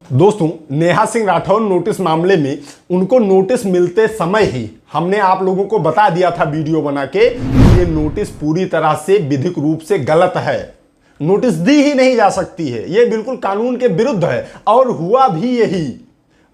दोस्तों, नेहा सिंह राठौर नोटिस मामले में उनको नोटिस मिलते समय ही हमने आप लोगों को बता दिया था वीडियो बना के, ये नोटिस पूरी तरह से विधिक रूप से गलत है। नोटिस दी ही नहीं जा सकती है, ये बिल्कुल कानून के विरुद्ध है। और हुआ भी यही।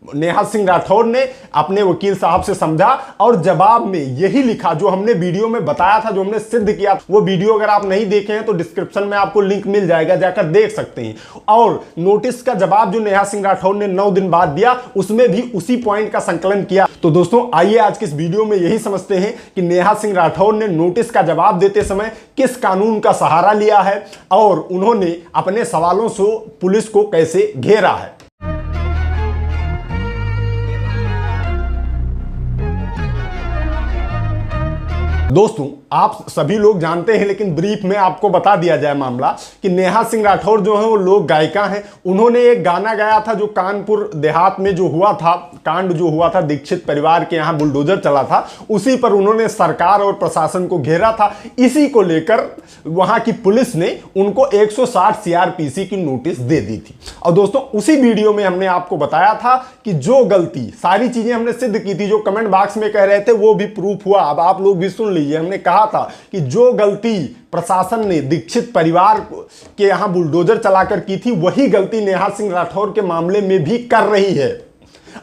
नेहा सिंह राठौर ने अपने वकील साहब से समझा और जवाब में यही लिखा जो हमने वीडियो में बताया था, जो हमने सिद्ध किया। वो वीडियो अगर आप नहीं देखे हैं तो डिस्क्रिप्शन में आपको लिंक मिल जाएगा, जाकर देख सकते हैं। और नोटिस का जवाब जो नेहा सिंह राठौर ने 9 दिन बाद दिया, उसमें भी उसी पॉइंट का संकलन किया। तो दोस्तों, आइए आज की इस वीडियो में यही समझते हैं कि नेहा सिंह राठौर ने नोटिस का जवाब देते समय किस कानून का सहारा लिया है और उन्होंने अपने सवालों से पुलिस को कैसे घेरा है। दोस्तों, आप सभी लोग जानते हैं, लेकिन ब्रीफ में आपको बता दिया जाए मामला कि नेहा सिंह राठौर जो है वो लोक गायिका हैं। उन्होंने एक गाना गाया था जो कानपुर देहात में जो हुआ था, कांड जो हुआ था, दीक्षित परिवार के यहाँ बुलडोजर चला था, उसी पर उन्होंने सरकार और प्रशासन को घेरा था। इसी को लेकर वहां की पुलिस ने उनको 160 सीआरपीसी की नोटिस दे दी थी। और दोस्तों, उसी वीडियो में हमने आपको बताया था कि जो गलती, सारी चीजें हमने सिद्ध की थी, जो कमेंट बॉक्स में कह रहे थे वो भी प्रूफ हुआ। अब आप लोग भी सुन लीजिए। हमने कहा था कि जो गलती प्रशासन ने दीक्षित परिवार के यहां बुलडोजर चलाकर की थी, वही गलती नेहा सिंह राठौर के मामले में भी कर रही है।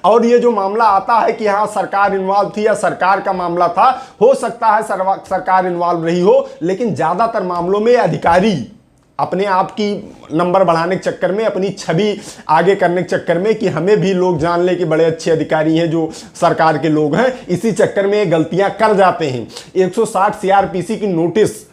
और ये जो मामला आता है कि हाँ सरकार इन्वॉल्व थी या सरकार का मामला था, हो सकता है सरकार इन्वॉल्व रही हो, लेकिन ज्यादातर मामलों में अधिकारी अपने आप की नंबर बढ़ाने के चक्कर में, अपनी छवि आगे करने के चक्कर में कि हमें भी लोग जान ले कि बड़े अच्छे अधिकारी हैं जो सरकार के लोग हैं, इसी चक्कर में ये गलतियां कर जाते हैं। 160 सीआरपीसी की नोटिस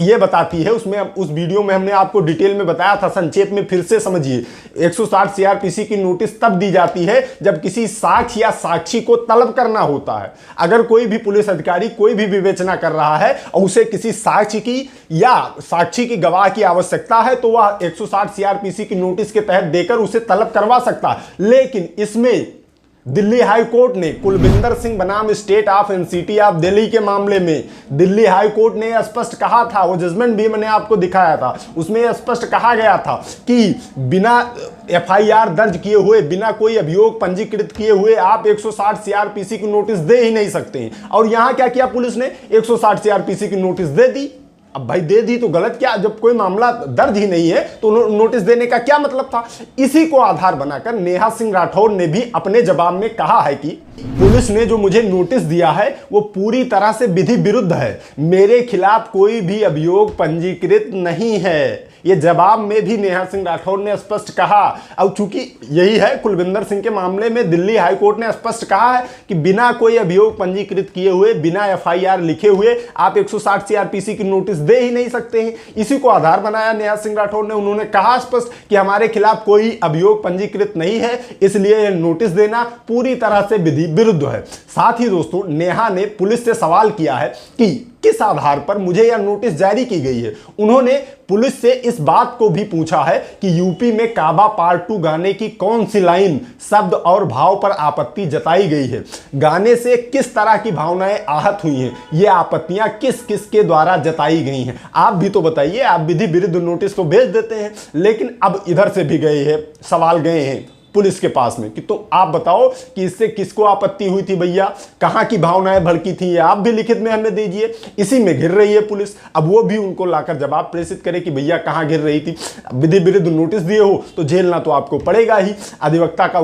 ये बताती है, उसमें उस वीडियो में हमने आपको डिटेल में बताया था, संक्षेप में फिर से समझिए। 160 सीआरपीसी की नोटिस तब दी जाती है जब किसी साक्ष्य या साक्षी को तलब करना होता है। अगर कोई भी पुलिस अधिकारी कोई भी विवेचना कर रहा है और उसे किसी साक्ष्य की या साक्षी की गवाह की आवश्यकता है, तो वह 160 सीआरपीसी की नोटिस के तहत देकर उसे तलब करवा सकता है। लेकिन इसमें दिल्ली हाई कोर्ट ने कुलविंदर सिंह बनाम state of NCT of Delhi के मामले में दिल्ली हाई कोर्ट ने स्पष्ट कहा था, वो जजमेंट भी मैंने आपको दिखाया था, उसमें स्पष्ट कहा गया था कि बिना एफआईआर दर्ज किए हुए, बिना कोई अभियोग पंजीकृत किए हुए आप 160 सीआरपीसी की नोटिस दे ही नहीं सकते हैं। और यहां क्या किया पुलिस ने, 160 सीआरपीसी की नोटिस दे दी। अब भाई दे दी तो गलत क्या, जब कोई मामला दर्ज ही नहीं है तो नोटिस देने का क्या मतलब था। इसी को आधार बनाकर नेहा सिंह राठौर ने भी अपने जवाब में कहा है कि पुलिस ने जो मुझे नोटिस दिया है वो पूरी तरह से विधि विरुद्ध है, मेरे खिलाफ कोई भी अभियोग पंजीकृत नहीं है। ये जवाब में भी नेहा सिंह राठौर ने स्पष्ट कहा। अब चूंकि यही है, कुलविंदर सिंह के मामले में दिल्ली हाई कोर्ट ने स्पष्ट कहा है कि बिना कोई अभियोग पंजीकृत किए हुए, बिना एफआईआर लिखे हुए आप 160 सीआरपीसी की नोटिस दे ही नहीं सकते हैं। इसी को आधार बनाया नेहा सिंह राठौर ने। उन्होंने कहा स्पष्ट कि हमारे खिलाफ कोई अभियोग पंजीकृत नहीं है, इसलिए नोटिस देना पूरी तरह से विधि विरुद्ध है। साथ ही दोस्तों, नेहा ने पुलिस से सवाल किया है कि किस आधार पर मुझे यह नोटिस जारी की गई है। उन्होंने पुलिस से इस बात को भी पूछा है कि यूपी में काबा पार्ट 2 गाने की कौन सी लाइन, शब्द और भाव पर आपत्ति जताई गई है, गाने से किस तरह की भावनाएं आहत हुई हैं, ये आपत्तियां किस किस के द्वारा जताई गई हैं। आप भी तो बताइए, आप विधि विरुद्ध नोटिस तो भेज देते हैं, लेकिन अब इधर से भी गए हैं, सवाल गए हैं पुलिस के पास में कि तो आप बताओ कि इससे किसको आपत्ति हुई थी भैया, कहां की भावनाएं भड़की थी, आप भी लिखित में हमें दीजिए। इसी में घिर रही है पुलिस। अब वो भी उनको लाकर जवाब प्रेषित करे कि भैया कहां घिर रही थी। विधि विरुद्ध नोटिस दिए हो तो झेलना तो आपको पड़ेगा ही। अधिवक्ता का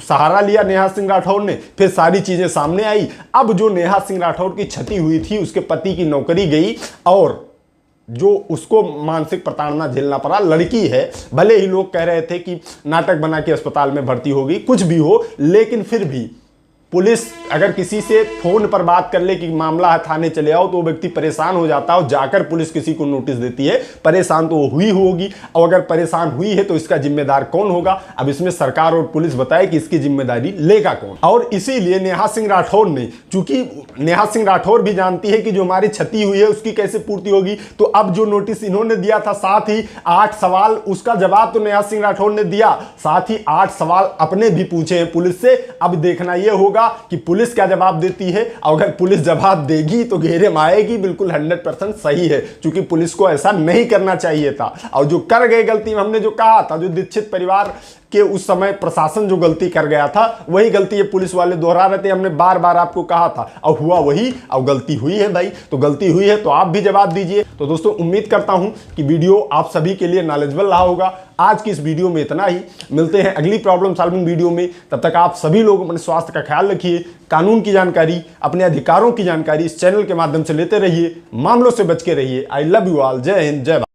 सहारा लिया नेहा सिंह राठौर ने, फिर सारी चीजें सामने आई। अब जो नेहा सिंह राठौर की क्षति हुई थी, उसके पति की नौकरी गई और जो उसको मानसिक प्रताड़ना झेलना पड़ा, लड़की है, भले ही लोग कह रहे थे कि नाटक बना के अस्पताल में भर्ती होगी, कुछ भी हो, लेकिन फिर भी पुलिस अगर किसी से फोन पर बात कर ले कि मामला है थाने चले आओ, तो वो व्यक्ति परेशान हो जाता है और जाकर पुलिस किसी को नोटिस देती है। परेशान तो वो हुई होगी, और अगर परेशान हुई है तो इसका जिम्मेदार कौन होगा। अब इसमें सरकार और पुलिस बताए कि इसकी जिम्मेदारी लेगा कौन। और इसीलिए नेहा सिंह राठौर ने, चूंकि नेहा सिंह राठौर भी जानती है कि जो हमारी क्षति हुई है उसकी कैसे पूर्ति होगी, तो अब जो नोटिस इन्होंने दिया था, साथ ही 8 सवाल, उसका जवाब तो नेहा सिंह राठौर ने दिया, साथ ही 8 सवाल अपने भी पूछे हैं पुलिस से। अब देखना यह होगा कि पुलिस क्या जवाब देती है। अगर पुलिस जवाब देगी तो घेरे में आएगी, बिल्कुल 100% सही है, क्योंकि पुलिस को ऐसा नहीं करना चाहिए था। और जो कर गए गलती, हमने जो कहा था, जो दीक्षित परिवार कि उस समय प्रशासन जो गलती कर गया था वही गलती ये पुलिस वाले दोहरा रहे थे। हमने बार बार आपको कहा था, अब हुआ वही, अब गलती हुई है भाई, तो गलती हुई है तो आप भी जवाब दीजिए। तो दोस्तों उम्मीद करता हूं कि वीडियो आप सभी के लिए नॉलेजेबल रहा होगा। आज की इस वीडियो में इतना ही, मिलते हैं अगली प्रॉब्लम सॉल्विंग वीडियो में। तब तक आप सभी लोग अपने स्वास्थ्य का ख्याल रखिए, कानून की जानकारी, अपने अधिकारों की जानकारी इस चैनल के माध्यम से लेते रहिए, मामलों से बच के रहिए। I love you all. जय हिंद, जय भारत।